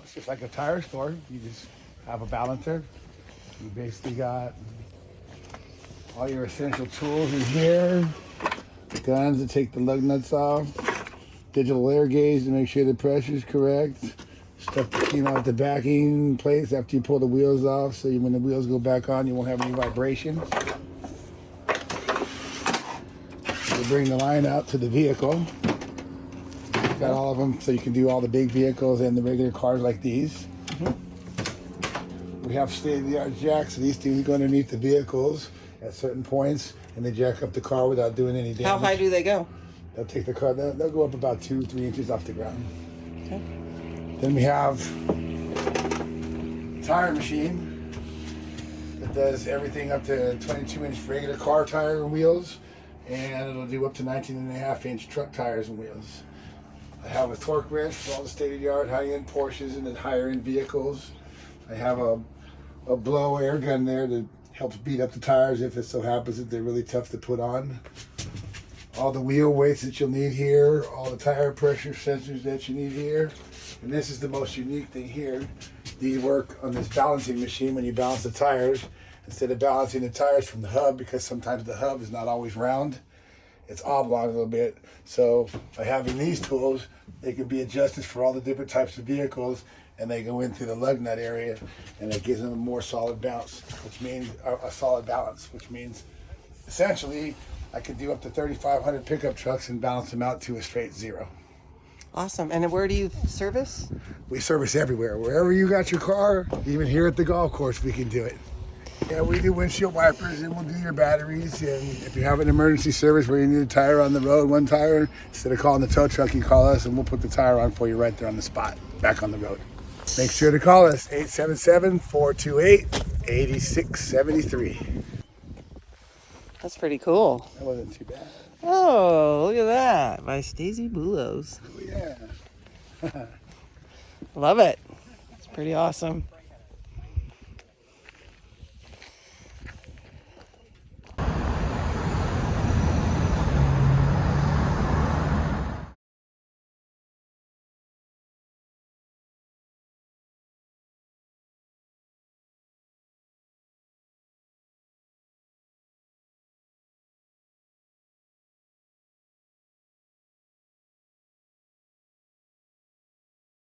it's just like a tire store. You just have a balancer. You basically got all your essential tools in here. Guns to take the lug nuts off. Digital air gauge to make sure the pressure is correct. Stuff to clean out the backing plates after you pull the wheels off, so when the wheels go back on, you won't have any vibration. You bring the line out to the vehicle. Got all of them, so you can do all the big vehicles and the regular cars like these. We have state-of-the-art jacks, so these things go underneath the vehicles at certain points, and they jack up the car without doing any damage. How high do they go? They'll take the car, they'll go up about 2-3 inches off the ground. Okay. Then we have a tire machine that does everything up to 22-inch regular car tire and wheels, and it'll do up to 19.5-inch truck tires and wheels. I have a torque wrench for all the state-of-the-art high-end Porsches and the higher-end vehicles. I have a blow air gun there that helps beat up the tires if it so happens that they're really tough to put on. All the wheel weights that you'll need here, all the tire pressure sensors that you need here. And this is the most unique thing here. These work on this balancing machine when you balance the tires. Instead of balancing the tires from the hub, because sometimes the hub is not always round, it's oblong a little bit. So by having these tools, they can be adjusted for all the different types of vehicles, and they go into the lug nut area, and it gives them a more solid bounce, which means a solid balance, which means essentially I could do up to 3,500 pickup trucks and balance them out to a straight 0. Awesome. And where do you service? We service everywhere. Wherever you got your car, even here at the golf course, we can do it. Yeah, we do windshield wipers, and we'll do your batteries. And if you have an emergency service where you need a tire on the road, one tire, instead of calling the tow truck, you call us and we'll put the tire on for you right there on the spot, back on the road. Make sure to call us, 877-428-8673. That's pretty cool. That wasn't too bad. Oh, look at that. By Stacey Bulos. Oh, yeah. Love it. It's pretty awesome.